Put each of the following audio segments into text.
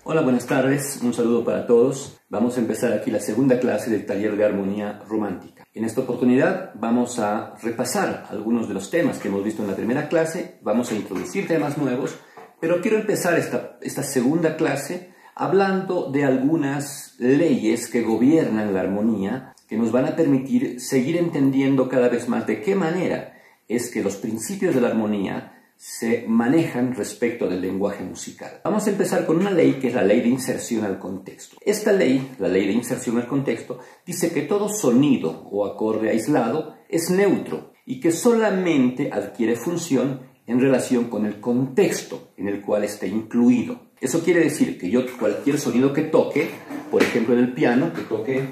Hola, buenas tardes, un saludo para todos. Vamos a empezar aquí la segunda clase del taller de armonía romántica. En esta oportunidad vamos a repasar algunos de los temas que hemos visto en la primera clase, vamos a introducir temas nuevos, pero quiero empezar esta segunda clase hablando de algunas leyes que gobiernan la armonía, que nos van a permitir seguir entendiendo cada vez más de qué manera es que los principios de la armonía se manejan respecto del lenguaje musical. Vamos a empezar con una ley que es la ley de inserción al contexto. Esta ley, la ley de inserción al contexto, dice que todo sonido o acorde aislado es neutro y que solamente adquiere función en relación con el contexto en el cual esté incluido. Eso quiere decir que yo cualquier sonido que toque, por ejemplo en el piano, que toque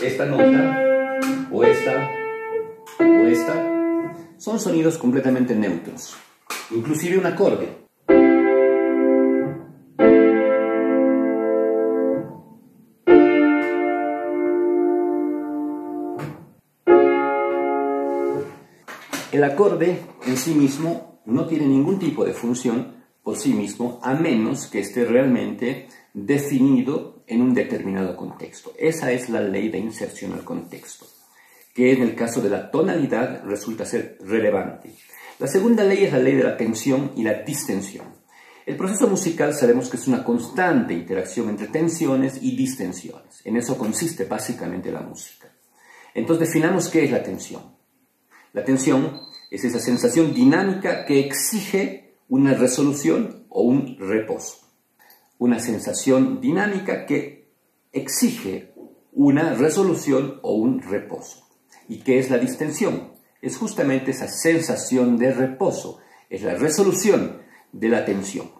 esta nota o esta, son sonidos completamente neutros. Inclusive un acorde. El acorde en sí mismo no tiene ningún tipo de función por sí mismo, a menos que esté realmente definido en un determinado contexto. Esa es la ley de inserción al contexto, que en el caso de la tonalidad resulta ser relevante. La segunda ley es la ley de la tensión y la distensión. El proceso musical sabemos que es una constante interacción entre tensiones y distensiones. En eso consiste básicamente la música. Entonces definamos qué es la tensión. La tensión es esa sensación dinámica que exige una resolución o un reposo. Una sensación dinámica que exige una resolución o un reposo. ¿Y qué es la distensión? Es justamente esa sensación de reposo, es la resolución de la tensión.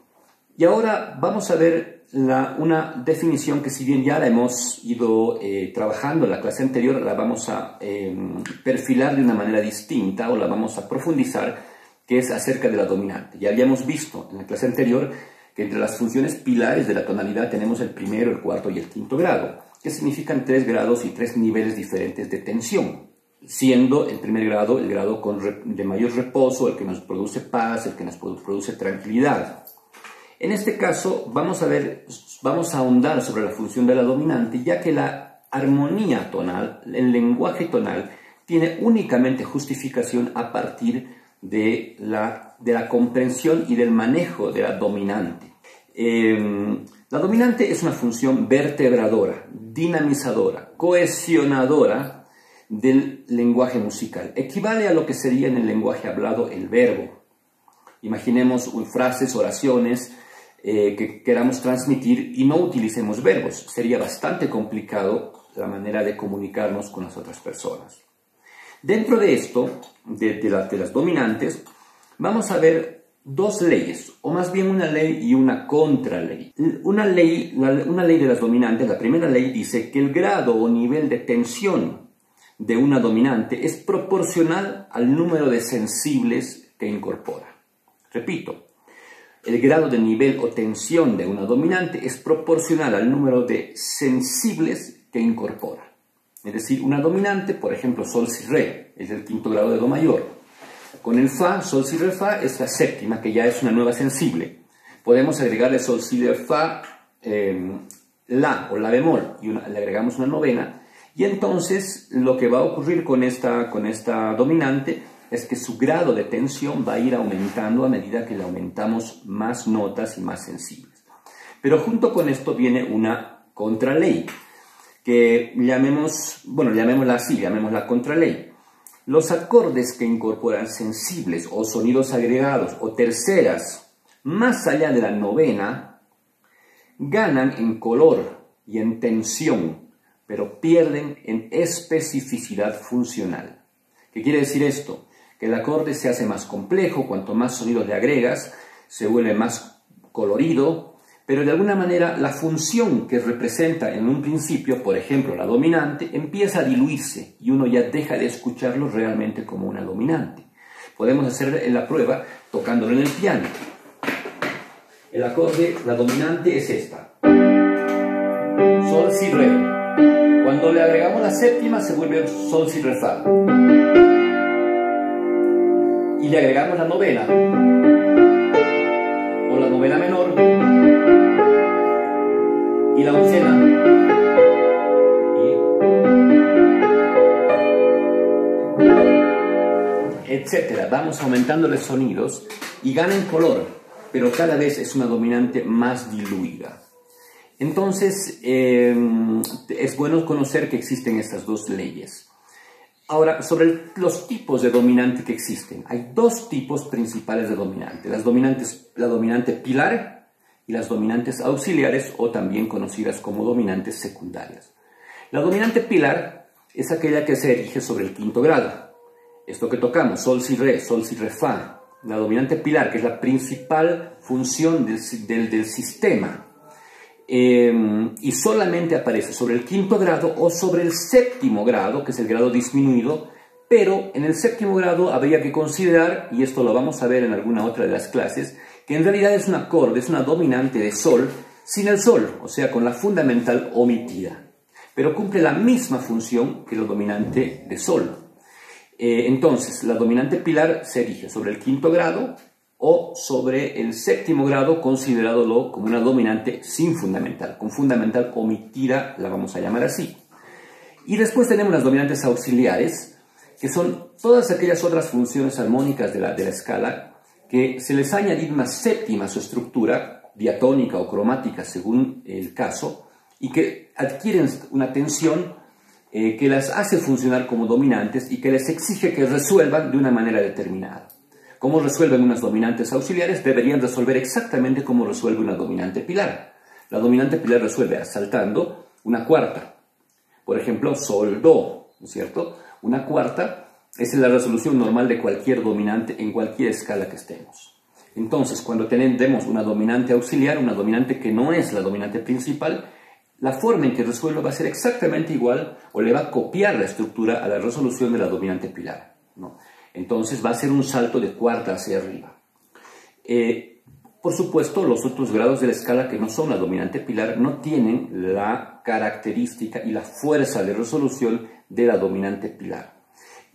Y ahora vamos a ver una definición que, si bien ya la hemos ido trabajando en la clase anterior, la vamos a perfilar de una manera distinta o la vamos a profundizar, que es acerca de la dominante. Ya habíamos visto en la clase anterior que entre las funciones pilares de la tonalidad tenemos el primero, el cuarto y el quinto grado, que significan 3 grados y 3 niveles diferentes de tensión, siendo el primer grado el grado de mayor reposo, el que nos produce paz, el que nos produce tranquilidad. En este caso vamos a ahondar sobre la función de la dominante, ya que la armonía tonal, el lenguaje tonal, tiene únicamente justificación a partir de la comprensión y del manejo de la dominante. La dominante es una función vertebradora, dinamizadora, cohesionadora del lenguaje musical. Equivale a lo que sería en el lenguaje hablado el verbo. Imaginemos frases, oraciones que queramos transmitir y no utilicemos verbos. Sería bastante complicado la manera de comunicarnos con las otras personas. Dentro de esto, de las dominantes, vamos a ver dos leyes, o más bien una ley y una contraley. Una ley de las dominantes, la primera ley, dice que el grado o nivel de tensión de una dominante es proporcional al número de sensibles que incorpora. Repito, el grado de nivel o tensión de una dominante es proporcional al número de sensibles que incorpora. Es decir, una dominante, por ejemplo, sol, si, re, es el quinto grado de do mayor. Con el fa, sol, si, re, fa es la séptima, que ya es una nueva sensible. Podemos agregarle sol, si, re, fa, la o la bemol, y le agregamos una novena. Y entonces lo que va a ocurrir con esta dominante es que su grado de tensión va a ir aumentando a medida que le aumentamos más notas y más sensibles. Pero junto con esto viene una contraley, que llamémosla así, llamémosla contraley. Los acordes que incorporan sensibles o sonidos agregados o terceras más allá de la novena ganan en color y en tensión, pero pierden en especificidad funcional. ¿Qué quiere decir esto? Que el acorde se hace más complejo, cuanto más sonidos le agregas, se vuelve más colorido, pero de alguna manera la función que representa en un principio, por ejemplo la dominante, empieza a diluirse y uno ya deja de escucharlo realmente como una dominante. Podemos hacer la prueba tocándolo en el piano. El acorde, la dominante es esta. Sol, si, re. Cuando le agregamos la séptima se vuelve sol, si, re, fa. Y le agregamos la novena, o la novena menor, y la oncena, etcétera. Vamos aumentándole sonidos y gana en color, pero cada vez es una dominante más diluida. Entonces, es bueno conocer que existen estas dos leyes. Ahora, sobre los tipos de dominante que existen, hay dos tipos principales de dominante. La dominante pilar y las dominantes auxiliares, o también conocidas como dominantes secundarias. La dominante pilar es aquella que se erige sobre el quinto grado. Esto que tocamos, sol, si, re, fa. La dominante pilar, que es la principal función del sistema, y solamente aparece sobre el quinto grado o sobre el séptimo grado, que es el grado disminuido, pero en el séptimo grado habría que considerar, y esto lo vamos a ver en alguna otra de las clases, que en realidad es un acorde, es una dominante de sol sin el sol, o sea, con la fundamental omitida, pero cumple la misma función que la dominante de sol. Entonces, la dominante pilar se erige sobre el quinto grado o sobre el séptimo grado, considerándolo como una dominante sin fundamental, con fundamental omitida, la vamos a llamar así. Y después tenemos las dominantes auxiliares, que son todas aquellas otras funciones armónicas de la escala que se les ha añadido una séptima a su estructura, diatónica o cromática según el caso, y que adquieren una tensión que las hace funcionar como dominantes y que les exige que resuelvan de una manera determinada. ¿Cómo resuelven unas dominantes auxiliares? Deberían resolver exactamente como resuelve una dominante pilar. La dominante pilar resuelve saltando una cuarta. Por ejemplo, sol, do, ¿no es cierto? Una cuarta es la resolución normal de cualquier dominante en cualquier escala que estemos. Entonces, cuando tenemos una dominante auxiliar, una dominante que no es la dominante principal, la forma en que resuelve va a ser exactamente igual o le va a copiar la estructura a la resolución de la dominante pilar, ¿no? Entonces va a ser un salto de cuarta hacia arriba. Por supuesto, los otros grados de la escala que no son la dominante pilar no tienen la característica y la fuerza de resolución de la dominante pilar.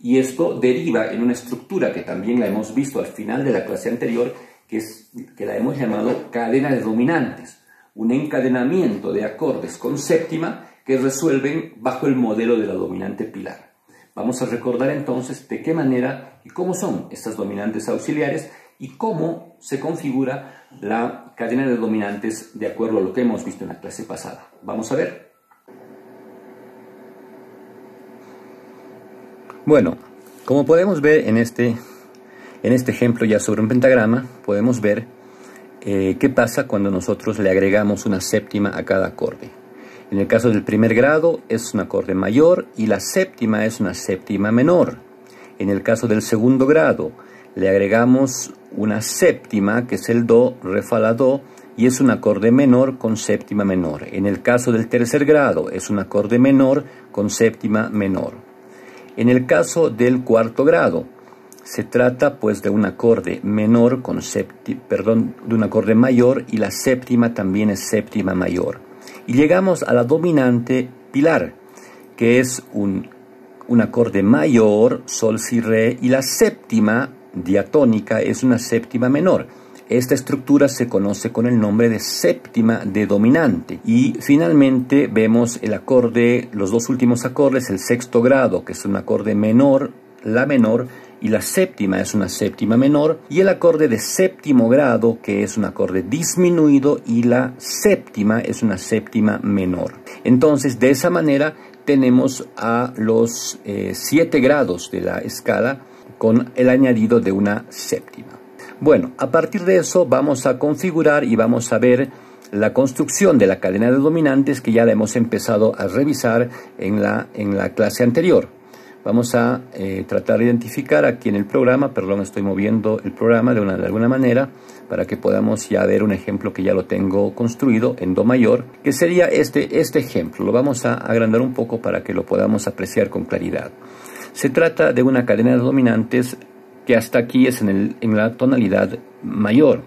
Y esto deriva en una estructura que también la hemos visto al final de la clase anterior, que la hemos llamado cadena de dominantes. Un encadenamiento de acordes con séptima que resuelven bajo el modelo de la dominante pilar. Vamos a recordar entonces de qué manera y cómo son estas dominantes auxiliares y cómo se configura la cadena de dominantes de acuerdo a lo que hemos visto en la clase pasada. Vamos a ver. Bueno, como podemos ver en este ejemplo ya sobre un pentagrama, podemos ver qué pasa cuando nosotros le agregamos una séptima a cada acorde. En el caso del primer grado es un acorde mayor y la séptima es una séptima menor. En el caso del segundo grado le agregamos una séptima, que es el do, re, fa, la, do, y es un acorde menor con séptima menor. En el caso del tercer grado es un acorde menor con séptima menor. En el caso del cuarto grado se trata pues de un acorde menor con de un acorde mayor, y la séptima también es séptima mayor. Y llegamos a la dominante pilar, que es un acorde mayor, sol, si, re, y la séptima diatónica es una séptima menor. Esta estructura se conoce con el nombre de séptima de dominante. Y finalmente vemos el acorde, los dos últimos acordes, el sexto grado, que es un acorde menor, la menor, y la séptima es una séptima menor, y el acorde de séptimo grado, que es un acorde disminuido, y la séptima es una séptima menor. Entonces, de esa manera tenemos a los 7 grados de la escala con el añadido de una séptima. Bueno, a partir de eso vamos a configurar y vamos a ver la construcción de la cadena de dominantes, que ya la hemos empezado a revisar en la clase anterior. Vamos a tratar de identificar aquí en el programa, perdón, estoy moviendo el programa de alguna manera para que podamos ya ver un ejemplo que ya lo tengo construido en do mayor, que sería este ejemplo. Lo vamos a agrandar un poco para que lo podamos apreciar con claridad. Se trata de una cadena de dominantes que hasta aquí es en la tonalidad mayor.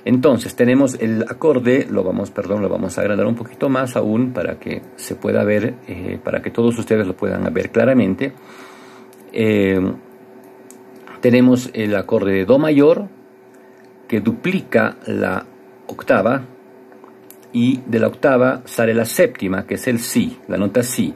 Entonces tenemos el acorde, lo vamos a agrandar un poquito más aún para que se pueda ver, para que todos ustedes lo puedan ver claramente. Tenemos el acorde de Do mayor, que duplica la octava, y de la octava sale la séptima, que es el Si, la nota Si.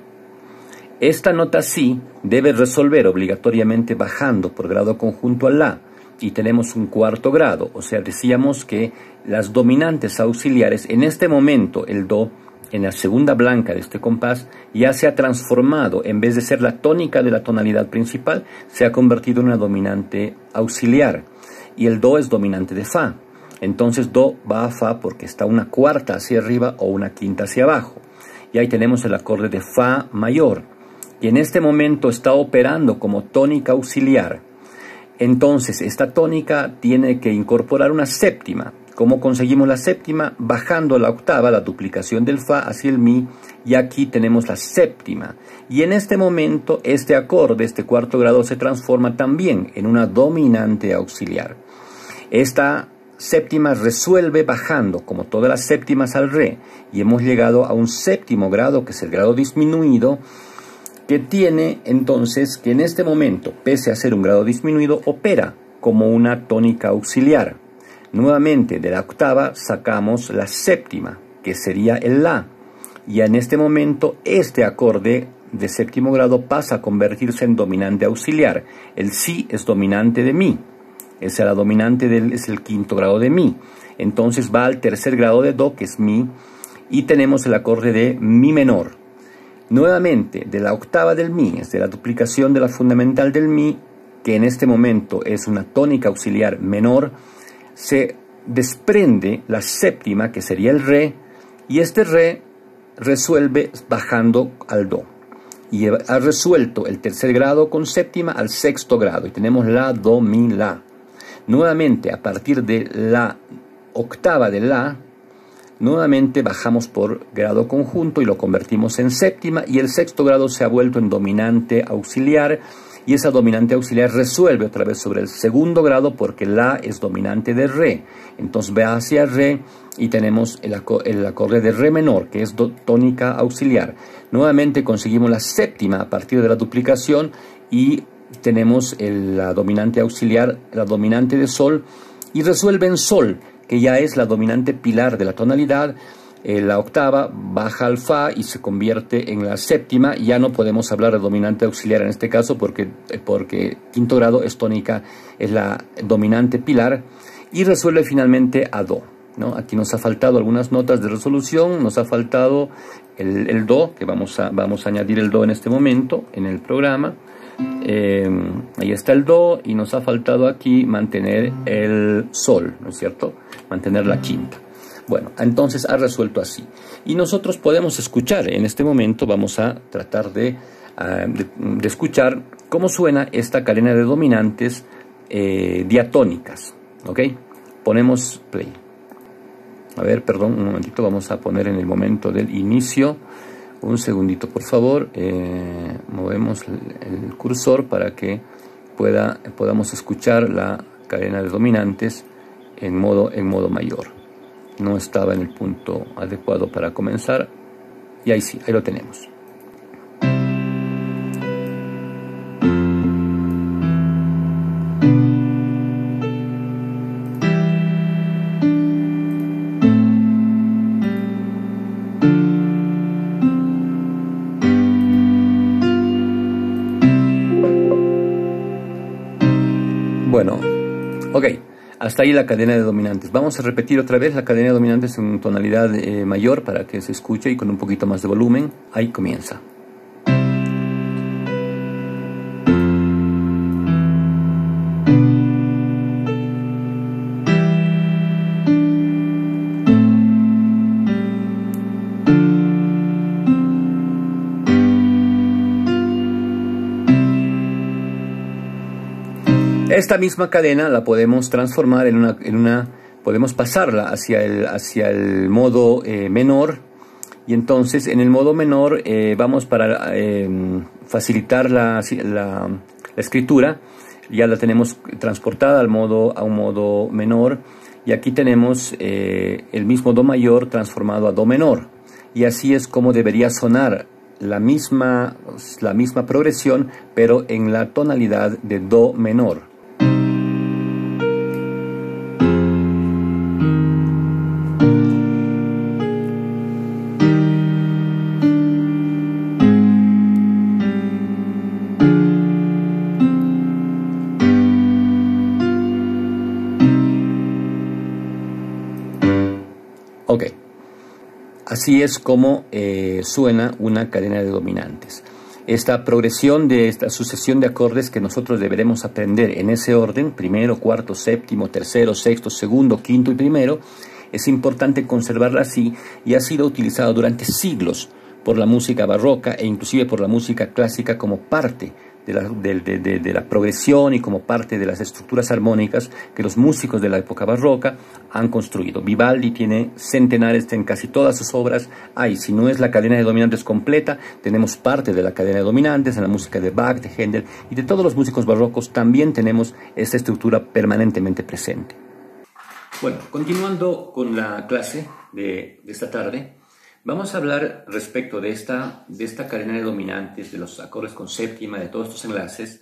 Esta nota Si debe resolver obligatoriamente bajando por grado conjunto al La, y tenemos un cuarto grado, o sea, decíamos que las dominantes auxiliares, en este momento el Do, en la segunda blanca de este compás, ya se ha transformado, en vez de ser la tónica de la tonalidad principal, se ha convertido en una dominante auxiliar, y el Do es dominante de Fa. Entonces Do va a Fa porque está una cuarta hacia arriba o una quinta hacia abajo, y ahí tenemos el acorde de Fa mayor, y en este momento está operando como tónica auxiliar. Entonces esta tónica tiene que incorporar una séptima. ¿Cómo conseguimos la séptima? Bajando la octava, la duplicación del Fa hacia el Mi, y aquí tenemos la séptima. Y en este momento este acorde, este cuarto grado, se transforma también en una dominante auxiliar. Esta séptima resuelve bajando, como todas las séptimas, al Re, y hemos llegado a un séptimo grado, que es el grado disminuido, que tiene entonces que en este momento, pese a ser un grado disminuido, opera como una tónica auxiliar. Nuevamente de la octava sacamos la séptima, que sería el La, y en este momento este acorde de séptimo grado pasa a convertirse en dominante auxiliar. El Si es dominante de Mi, es el quinto grado de Mi, entonces va al tercer grado de Do, que es Mi, y tenemos el acorde de Mi menor. Nuevamente, de la octava del Mi, es de la duplicación de la fundamental del Mi, que en este momento es una tónica auxiliar menor, se desprende la séptima, que sería el Re, y este Re resuelve bajando al Do. Y ha resuelto el tercer grado con séptima al sexto grado, y tenemos La, Do, Mi, La. Nuevamente, a partir de la octava de La, nuevamente bajamos por grado conjunto y lo convertimos en séptima, y el sexto grado se ha vuelto en dominante auxiliar, y esa dominante auxiliar resuelve otra vez sobre el segundo grado porque La es dominante de Re. Entonces va hacia Re y tenemos el acorde de Re menor, que es tónica auxiliar. Nuevamente conseguimos la séptima a partir de la duplicación y tenemos la dominante auxiliar, la dominante de Sol, y resuelve en Sol, que ya es la dominante pilar de la tonalidad. La octava baja al Fa y se convierte en la séptima. Ya no podemos hablar de dominante auxiliar en este caso porque quinto grado es tónica, es la dominante pilar, y resuelve finalmente a Do, ¿no? Aquí nos ha faltado algunas notas de resolución, nos ha faltado el Do, que vamos a añadir el Do en este momento en el programa. Ahí está el Do, y nos ha faltado aquí mantener el Sol, ¿no es cierto? Mantener la quinta. Bueno, entonces ha resuelto así. Y nosotros podemos escuchar, en este momento vamos a tratar de escuchar cómo suena esta cadena de dominantes diatónicas. ¿Ok? Ponemos play. A ver, perdón, un momentito, vamos a poner en el momento del inicio. Un segundito, por favor. Movemos el cursor para que podamos escuchar la cadena de dominantes en modo mayor. No estaba en el punto adecuado para comenzar, y ahí sí, ahí lo tenemos. Bueno, ok. Hasta ahí la cadena de dominantes. Vamos a repetir otra vez la cadena de dominantes en tonalidad mayor para que se escuche y con un poquito más de volumen. Ahí comienza. Esta misma cadena la podemos transformar podemos pasarla hacia el modo menor, y entonces en el modo menor vamos para facilitar la escritura, ya la tenemos transportada a un modo menor, Y aquí tenemos el mismo do mayor transformado a do menor. Y así es como debería sonar la misma progresión, pero en la tonalidad de do menor. Ok, así es como suena una cadena de dominantes. Esta progresión de esta sucesión de acordes que nosotros deberemos aprender en ese orden, primero, cuarto, séptimo, tercero, sexto, segundo, quinto y primero, es importante conservarla así y ha sido utilizado durante siglos por la música barroca e inclusive por la música clásica como parte de la progresión y como parte de las estructuras armónicas que los músicos de la época barroca han construido. Vivaldi tiene centenares en casi todas sus obras. Si no es la cadena de dominantes completa, tenemos parte de la cadena de dominantes en la música de Bach, de Händel y de todos los músicos barrocos. También tenemos esta estructura permanentemente presente. Bueno, continuando con la clase de esta tarde, vamos a hablar respecto de esta cadena de dominantes, de los acordes con séptima, de todos estos enlaces.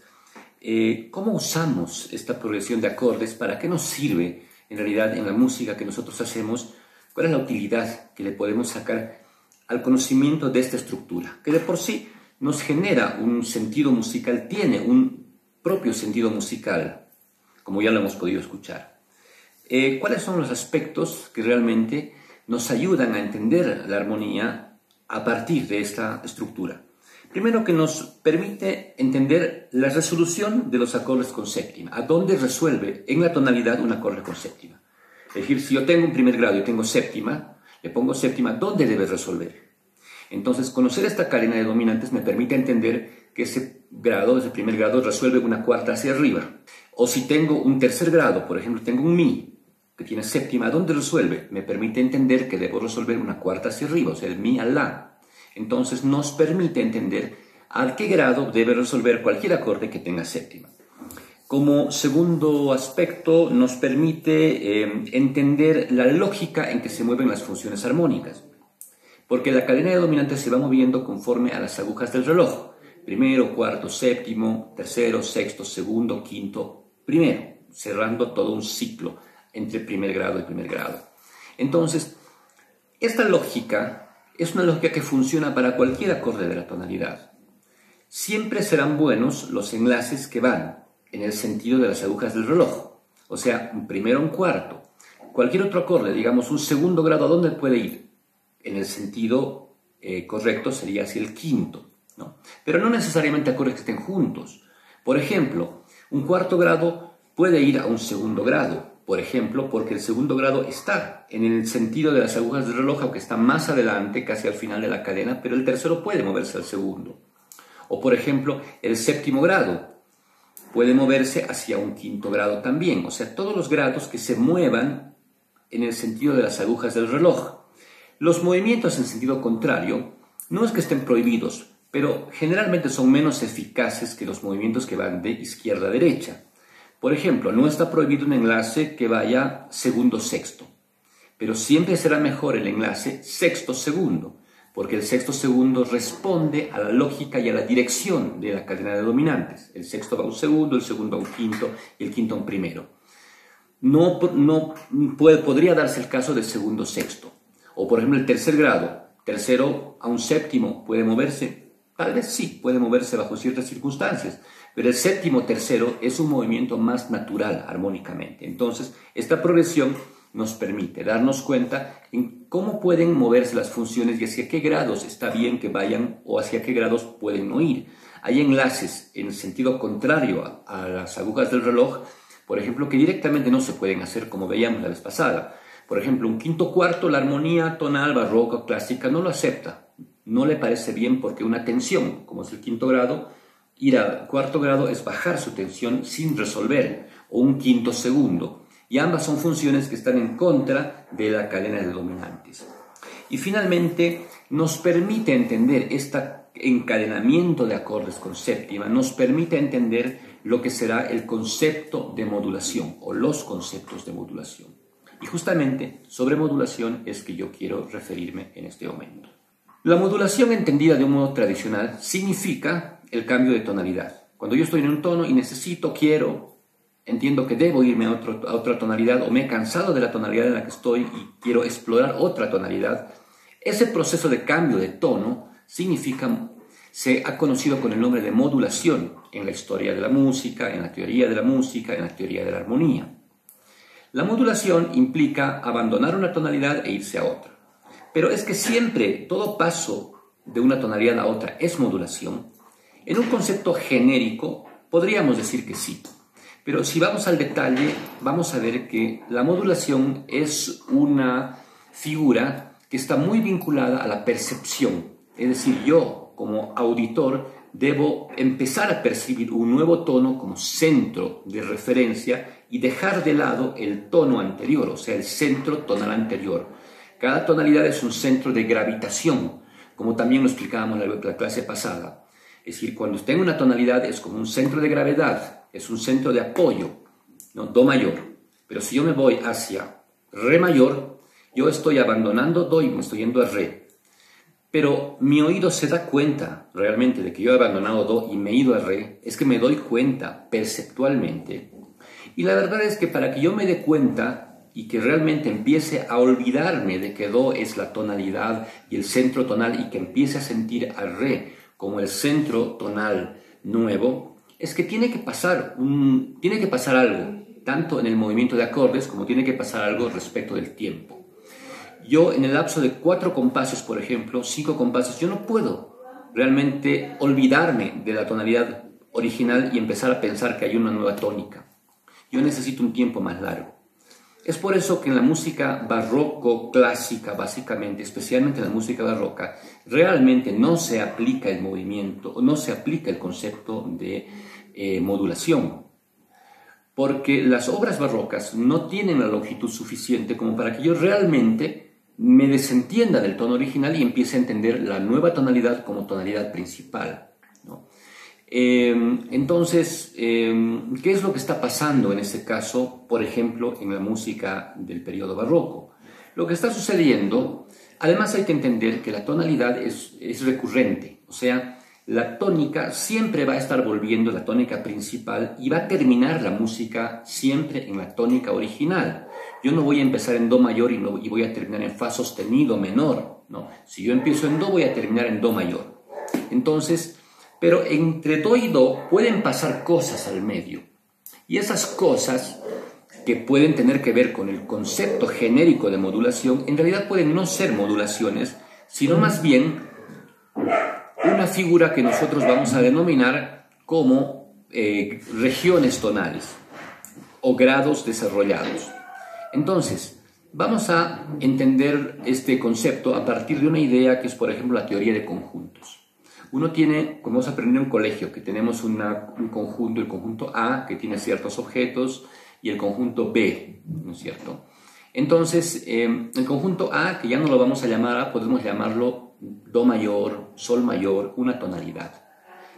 ¿Cómo usamos esta progresión de acordes? ¿Para qué nos sirve en realidad en la música que nosotros hacemos? ¿Cuál es la utilidad que le podemos sacar al conocimiento de esta estructura? Que de por sí nos genera un sentido musical, tiene un propio sentido musical, como ya lo hemos podido escuchar. ¿Cuáles son los aspectos que realmente nos ayudan a entender la armonía a partir de esta estructura? Primero, que nos permite entender la resolución de los acordes con séptima, a dónde resuelve en la tonalidad un acorde con séptima. Es decir, si yo tengo un primer grado y tengo séptima, le pongo séptima, ¿dónde debe resolver? Entonces, conocer esta cadena de dominantes me permite entender que ese primer grado resuelve una cuarta hacia arriba. O si tengo un tercer grado, por ejemplo, tengo un mi, que tiene séptima, ¿dónde resuelve? Me permite entender que debo resolver una cuarta hacia arriba, o sea, el mi al la. Entonces nos permite entender a qué grado debe resolver cualquier acorde que tenga séptima. Como segundo aspecto, nos permite entender la lógica en que se mueven las funciones armónicas. Porque la cadena de dominantes se va moviendo conforme a las agujas del reloj. Primero, cuarto, séptimo, tercero, sexto, segundo, quinto, primero, cerrando todo un ciclo entre primer grado y primer grado. Entonces, esta lógica es una lógica que funciona para cualquier acorde de la tonalidad. Siempre serán buenos los enlaces que van en el sentido de las agujas del reloj. O sea, un primero, un cuarto. Cualquier otro acorde, digamos un segundo grado, ¿a dónde puede ir? En el sentido correcto sería hacia el quinto, ¿no? Pero no necesariamente acordes que estén juntos. Por ejemplo, un cuarto grado puede ir a un segundo grado. Por ejemplo, porque el segundo grado está en el sentido de las agujas del reloj, aunque está más adelante, casi al final de la cadena, pero el tercero puede moverse al segundo. O por ejemplo, el séptimo grado puede moverse hacia un quinto grado también. O sea, todos los grados que se muevan en el sentido de las agujas del reloj. Los movimientos en sentido contrario no es que estén prohibidos, pero generalmente son menos eficaces que los movimientos que van de izquierda a derecha. Por ejemplo, no está prohibido un enlace que vaya segundo-sexto, pero siempre será mejor el enlace sexto-segundo, porque el sexto-segundo responde a la lógica y a la dirección de la cadena de dominantes. El sexto va a un segundo, el segundo a un quinto y el quinto a un primero. Podría darse el caso del segundo-sexto. O por ejemplo el tercer grado, tercero a un séptimo, ¿puede moverse? Tal vez sí, puede moverse bajo ciertas circunstancias. Pero el séptimo tercero es un movimiento más natural armónicamente. Entonces, esta progresión nos permite darnos cuenta en cómo pueden moverse las funciones y hacia qué grados está bien que vayan o hacia qué grados pueden no ir. Hay enlaces en sentido contrario a las agujas del reloj, por ejemplo, que directamente no se pueden hacer como veíamos la vez pasada. Por ejemplo, un quinto cuarto, la armonía tonal, barroca o clásica no lo acepta. No le parece bien porque una tensión, como es el quinto grado, ir al cuarto grado es bajar su tensión sin resolver, o un quinto segundo. Y ambas son funciones que están en contra de la cadena de dominantes. Y finalmente, nos permite entender este encadenamiento de acordes con séptima, nos permite entender lo que será el concepto de modulación, o los conceptos de modulación. Y justamente sobre modulación es que yo quiero referirme en este momento. La modulación entendida de un modo tradicional significa el cambio de tonalidad. Cuando yo estoy en un tono y necesito, quiero, entiendo que debo irme a otra tonalidad o me he cansado de la tonalidad en la que estoy y quiero explorar otra tonalidad, ese proceso de cambio de tono se ha conocido con el nombre de modulación en la historia de la música, en la teoría de la música, en la teoría de la armonía. La modulación implica abandonar una tonalidad e irse a otra. Pero es que siempre todo paso de una tonalidad a otra es modulación. En un concepto genérico podríamos decir que sí. Pero si vamos al detalle, vamos a ver que la modulación es una figura que está muy vinculada a la percepción. Es decir, yo como auditor debo empezar a percibir un nuevo tono como centro de referencia y dejar de lado el tono anterior, o sea, el centro tonal anterior. Cada tonalidad es un centro de gravitación, como también lo explicábamos en la clase pasada. Es decir, cuando usted en una tonalidad es como un centro de gravedad, es un centro de apoyo, ¿no? Do mayor. Pero si yo me voy hacia re mayor, yo estoy abandonando do y me estoy yendo a re. Pero mi oído se da cuenta realmente de que yo he abandonado do y me he ido a re, es que me doy cuenta perceptualmente. Y la verdad es que para que yo me dé cuenta y que realmente empiece a olvidarme de que do es la tonalidad y el centro tonal y que empiece a sentir a re como el centro tonal nuevo, es que tiene que pasar algo, tanto en el movimiento de acordes como tiene que pasar algo respecto del tiempo. Yo en el lapso de 4 compases, por ejemplo, 5 compases, yo no puedo realmente olvidarme de la tonalidad original y empezar a pensar que hay una nueva tónica. Yo necesito un tiempo más largo. Es por eso que en la música barroco clásica, básicamente, especialmente en la música barroca, realmente no se aplica el movimiento, no se aplica el concepto de modulación. Porque las obras barrocas no tienen la longitud suficiente como para que yo realmente me desentienda del tono original y empiece a entender la nueva tonalidad como tonalidad principal, ¿no? Entonces, ¿qué es lo que está pasando en este caso, por ejemplo, en la música del periodo barroco? Lo que está sucediendo, además hay que entender que la tonalidad es recurrente, o sea, la tónica siempre va a estar volviendo la tónica principal y va a terminar la música siempre en la tónica original. Yo no voy a empezar en do mayor y voy a terminar en fa sostenido menor, ¿no? Si yo empiezo en do, voy a terminar en do mayor. Entonces, pero entre do y do pueden pasar cosas al medio. Y esas cosas que pueden tener que ver con el concepto genérico de modulación, en realidad pueden no ser modulaciones, sino más bien una figura que nosotros vamos a denominar como regiones tonales o grados desarrollados. Entonces, vamos a entender este concepto a partir de una idea que es, por ejemplo, la teoría de conjuntos. Uno tiene, como hemos aprendido en un colegio, que tenemos un conjunto, el conjunto A, que tiene ciertos objetos, y el conjunto B, ¿no es cierto? Entonces, el conjunto A, que ya no lo vamos a llamar A, podemos llamarlo do mayor, sol mayor, una tonalidad.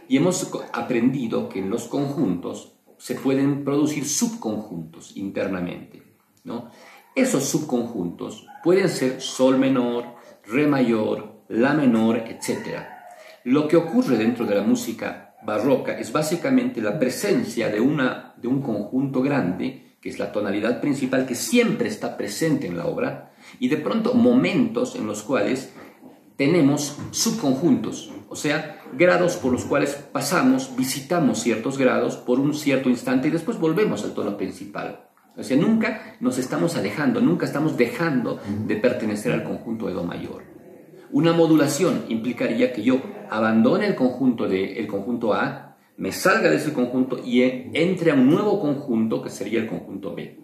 Y hemos aprendido que en los conjuntos se pueden producir subconjuntos internamente, ¿no? Esos subconjuntos pueden ser sol menor, re mayor, la menor, etc. Lo que ocurre dentro de la música barroca es básicamente la presencia de un conjunto grande, que es la tonalidad principal, que siempre está presente en la obra, y de pronto momentos en los cuales tenemos subconjuntos, o sea, grados por los cuales pasamos, visitamos ciertos grados por un cierto instante y después volvemos al tono principal. O sea, nunca nos estamos alejando, nunca estamos dejando de pertenecer al conjunto de do mayor. Una modulación implicaría que yo abandone el conjunto A, me salga de ese conjunto y entre a un nuevo conjunto que sería el conjunto B.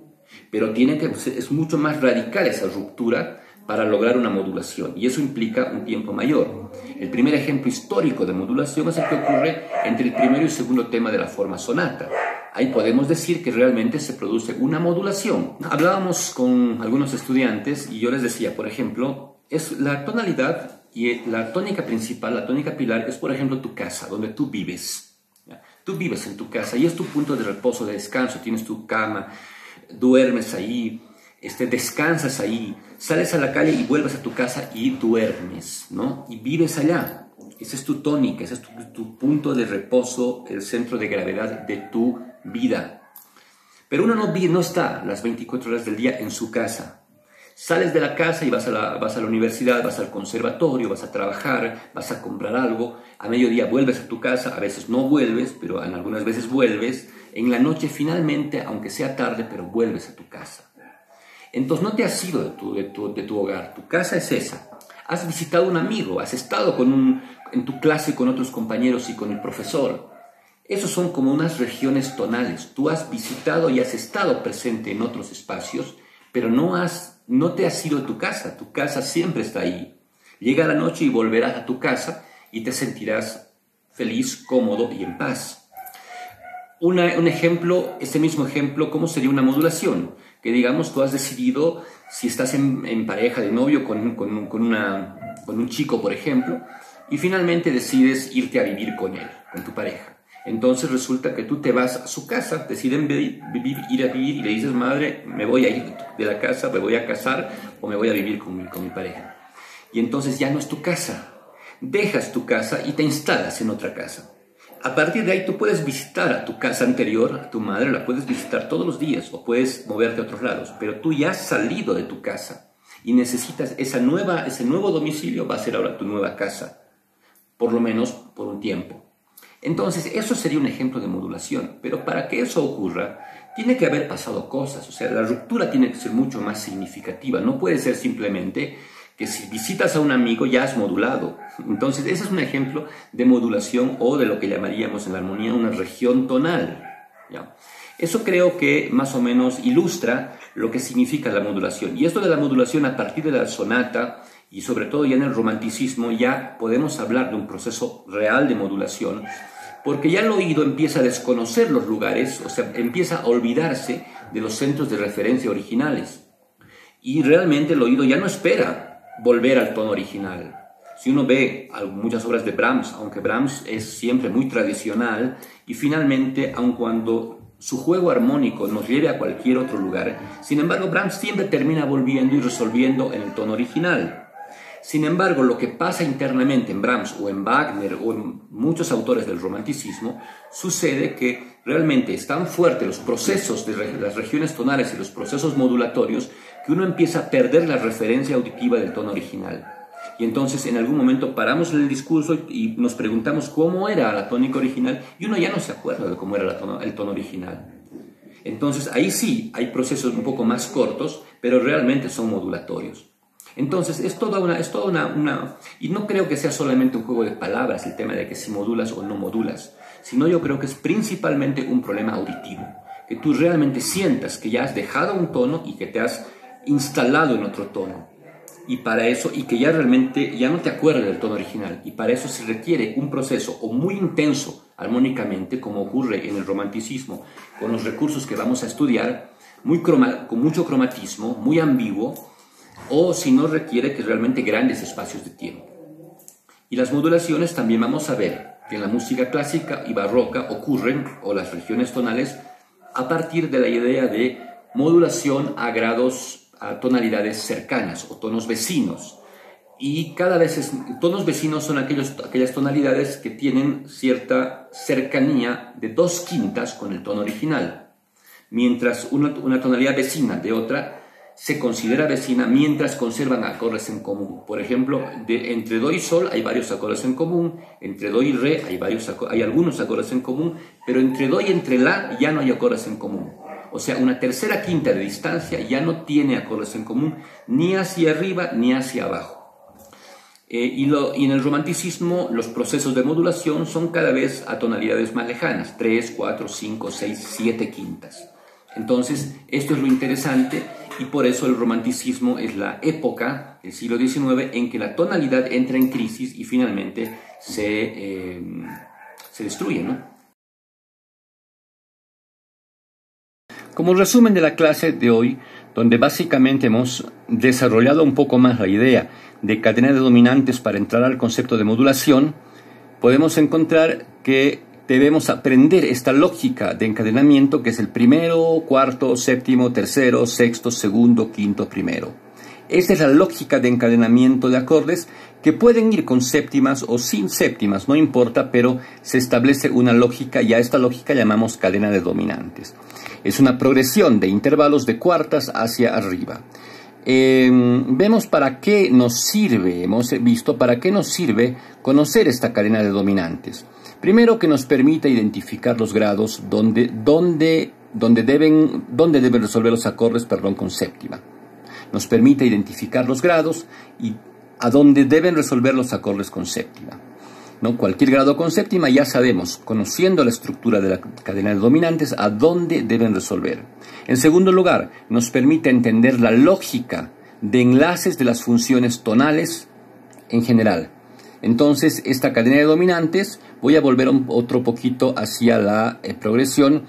Pero es mucho más radical esa ruptura para lograr una modulación, y eso implica un tiempo mayor. El primer ejemplo histórico de modulación es el que ocurre entre el primero y segundo tema de la forma sonata. Ahí podemos decir que realmente se produce una modulación. Hablábamos con algunos estudiantes y yo les decía, por ejemplo, es la tonalidad y la tónica principal, la tónica pilar, es por ejemplo tu casa, donde tú vives. ¿Ya? Tú vives en tu casa y es tu punto de reposo, de descanso, tienes tu cama, duermes ahí, descansas ahí, sales a la calle y vuelves a tu casa y duermes, ¿no? Y vives allá. Esa es tu tónica, ese es tu punto de reposo, el centro de gravedad de tu vida. Pero uno no está las 24 horas del día en su casa. Sales de la casa y vas a la universidad, vas al conservatorio, vas a trabajar, vas a comprar algo. A mediodía vuelves a tu casa, a veces no vuelves, pero algunas veces vuelves. En la noche finalmente, aunque sea tarde, pero vuelves a tu casa. Entonces no te has ido de tu hogar, tu casa es esa. Has visitado a un amigo, has estado en tu clase con otros compañeros y con el profesor. Esos son como unas regiones tonales. Tú has visitado y has estado presente en otros espacios, pero no te has ido de tu casa siempre está ahí. Llega la noche y volverás a tu casa y te sentirás feliz, cómodo y en paz. Un ejemplo, este mismo ejemplo, ¿cómo sería una modulación? Que digamos, tú has decidido, si estás en pareja de novio con un chico, por ejemplo, y finalmente decides irte a vivir con él, con tu pareja. Entonces resulta que tú te vas a su casa, deciden ir a vivir y le dices, madre, me voy a ir de la casa, me voy a casar o me voy a vivir con mi pareja. Y entonces ya no es tu casa. Dejas tu casa y te instalas en otra casa. A partir de ahí tú puedes visitar a tu casa anterior, a tu madre, la puedes visitar todos los días o puedes moverte a otros lados, pero tú ya has salido de tu casa y necesitas ese nuevo domicilio, va a ser ahora tu nueva casa, por lo menos por un tiempo. Entonces, eso sería un ejemplo de modulación, pero para que eso ocurra, tiene que haber pasado cosas, o sea, la ruptura tiene que ser mucho más significativa, no puede ser simplemente que si visitas a un amigo ya has modulado. Entonces, ese es un ejemplo de modulación o de lo que llamaríamos en la armonía una región tonal, ¿ya? Eso creo que más o menos ilustra lo que significa la modulación. Y esto de la modulación a partir de la sonata y sobre todo ya en el romanticismo ya podemos hablar de un proceso real de modulación, porque ya el oído empieza a desconocer los lugares, o sea, empieza a olvidarse de los centros de referencia originales. Y realmente el oído ya no espera volver al tono original. Si uno ve muchas obras de Brahms, aunque Brahms es siempre muy tradicional, y finalmente, aun cuando su juego armónico nos lleve a cualquier otro lugar, sin embargo, Brahms siempre termina volviendo y resolviendo en el tono original. Sin embargo, lo que pasa internamente en Brahms o en Wagner o en muchos autores del romanticismo, sucede que realmente es tan fuerte los procesos de las regiones tonales y los procesos modulatorios que uno empieza a perder la referencia auditiva del tono original. Y entonces en algún momento paramos el discurso y nos preguntamos cómo era la tónica original y uno ya no se acuerda de cómo era el tono original. Entonces ahí sí hay procesos un poco más cortos, pero realmente son modulatorios. Entonces es toda una y no creo que sea solamente un juego de palabras el tema de que si modulas o no modulas, sino yo creo que es principalmente un problema auditivo, que tú realmente sientas que ya has dejado un tono y que te has instalado en otro tono, y para eso, y que ya realmente ya no te acuerdas del tono original, y para eso se requiere un proceso o muy intenso armónicamente, como ocurre en el romanticismo con los recursos que vamos a estudiar, con mucho cromatismo, muy ambiguo, o si no requiere que realmente grandes espacios de tiempo. Y las modulaciones también vamos a ver que en la música clásica y barroca ocurren, o las regiones tonales, a partir de la idea de modulación a grados, a tonalidades cercanas o tonos vecinos. Y cada vez tonos vecinos son aquellas tonalidades que tienen cierta cercanía de 2/5 con el tono original, mientras una tonalidad vecina de otra se considera vecina mientras conservan acordes en común. Por ejemplo, entre do y sol hay varios acordes en común, entre do y re hay algunos acordes en común, pero entre do y entre la ya no hay acordes en común. O sea, una tercera quinta de distancia ya no tiene acordes en común, ni hacia arriba ni hacia abajo. Y en el romanticismo los procesos de modulación son cada vez a tonalidades más lejanas, 3, 4, 5, 6, 7 quintas. Entonces, esto es lo interesante y por eso el romanticismo es la época del siglo XIX en que la tonalidad entra en crisis y finalmente se destruye, ¿no? Como resumen de la clase de hoy, donde básicamente hemos desarrollado un poco más la idea de cadena de dominantes para entrar al concepto de modulación, podemos encontrar que debemos aprender esta lógica de encadenamiento que es el primero, cuarto, séptimo, tercero, sexto, segundo, quinto, primero. Esta es la lógica de encadenamiento de acordes que pueden ir con séptimas o sin séptimas, no importa, pero se establece una lógica y a esta lógica llamamos cadena de dominantes. Es una progresión de intervalos de cuartas hacia arriba. Vemos para qué nos sirve, hemos visto para qué nos sirve conocer esta cadena de dominantes. Primero, que nos permite identificar los grados donde deben resolver los acordes, con séptima. Nos permite identificar los grados y a dónde deben resolver los acordes con séptima. ¿No? Cualquier grado con séptima ya sabemos, conociendo la estructura de la cadena de dominantes, a dónde deben resolver. En segundo lugar, nos permite entender la lógica de enlaces de las funciones tonales en general. Entonces, esta cadena de dominantes, voy a volver otro poquito hacia la progresión.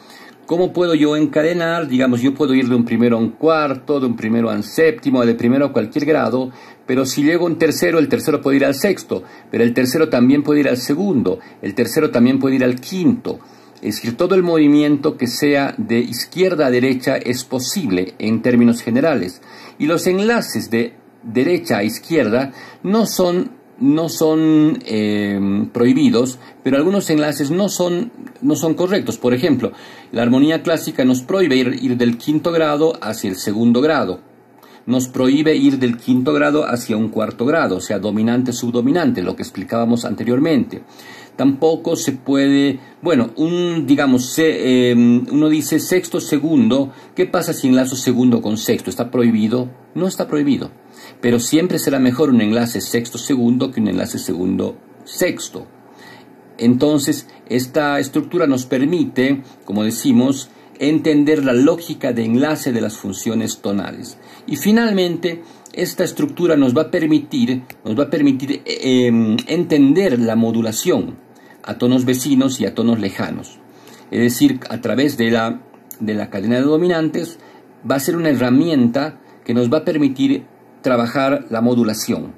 ¿Cómo puedo yo encadenar? Digamos, yo puedo ir de un primero a un cuarto, de un primero a un séptimo, de primero a cualquier grado, pero si llego a un tercero, el tercero puede ir al sexto, pero el tercero también puede ir al segundo, el tercero también puede ir al quinto. Es decir, todo el movimiento que sea de izquierda a derecha es posible en términos generales. Y los enlaces de derecha a izquierda no son prohibidos, pero algunos enlaces no son correctos. Por ejemplo, la armonía clásica nos prohíbe ir del quinto grado hacia el segundo grado. Nos prohíbe ir del quinto grado hacia un cuarto grado, o sea, dominante-subdominante, lo que explicábamos anteriormente. Tampoco se puede, uno dice sexto, segundo. ¿Qué pasa si enlazo segundo con sexto? ¿Está prohibido? No está prohibido. Pero siempre será mejor un enlace sexto-segundo que un enlace segundo-sexto. Entonces, esta estructura nos permite, como decimos, entender la lógica de enlace de las funciones tonales. Y finalmente, esta estructura nos va a permitir entender la modulación a tonos vecinos y a tonos lejanos. Es decir, a través de la cadena de dominantes va a ser una herramienta que nos va a permitir trabajar la modulación.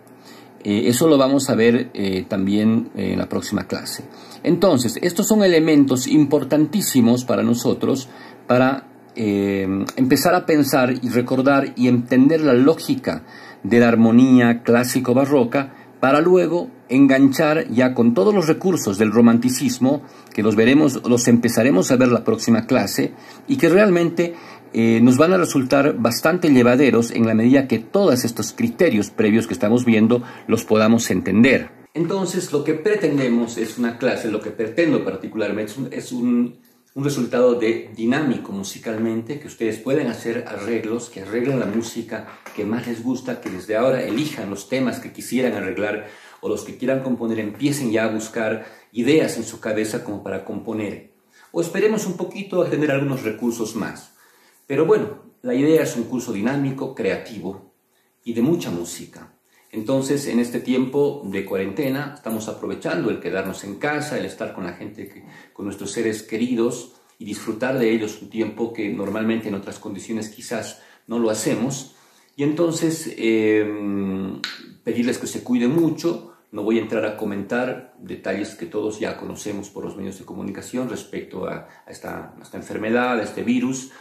Eso lo vamos a ver también en la próxima clase. Entonces, estos son elementos importantísimos para nosotros para empezar a pensar y recordar y entender la lógica de la armonía clásico-barroca para luego enganchar ya con todos los recursos del romanticismo, que los empezaremos a ver la próxima clase y que realmente nos van a resultar bastante llevaderos en la medida que todos estos criterios previos que estamos viendo los podamos entender. Entonces, lo que pretendemos es una clase, lo que pretendo particularmente es un resultado dinámico musicalmente, que ustedes pueden hacer arreglos, que arreglen la música que más les gusta, que desde ahora elijan los temas que quisieran arreglar o los que quieran componer, empiecen ya a buscar ideas en su cabeza como para componer. O esperemos un poquito a tener algunos recursos más. Pero la idea es un curso dinámico, creativo y de mucha música. Entonces, en este tiempo de cuarentena, estamos aprovechando el quedarnos en casa, el estar con la gente, con nuestros seres queridos y disfrutar de ellos un tiempo que normalmente en otras condiciones quizás no lo hacemos. Y entonces, pedirles que se cuiden mucho. No voy a entrar a comentar detalles que todos ya conocemos por los medios de comunicación respecto a esta enfermedad, a este virus.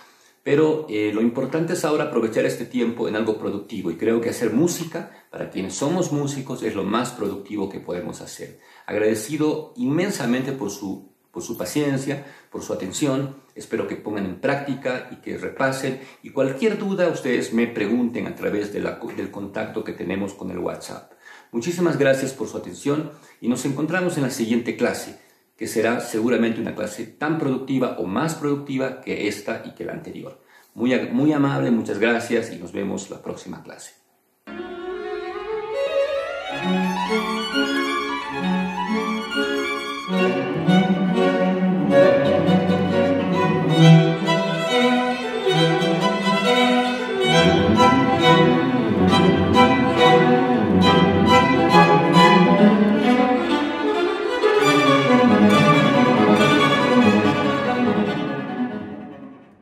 Pero lo importante es ahora aprovechar este tiempo en algo productivo, y creo que hacer música, para quienes somos músicos, es lo más productivo que podemos hacer. Agradecido inmensamente por su paciencia, por su atención. Espero que pongan en práctica y que repasen, y cualquier duda ustedes me pregunten a través del contacto que tenemos con el WhatsApp. Muchísimas gracias por su atención y nos encontramos en la siguiente clase, que será seguramente una clase tan productiva o más productiva que esta y que la anterior. Muy amable, muchas gracias y nos vemos la próxima clase.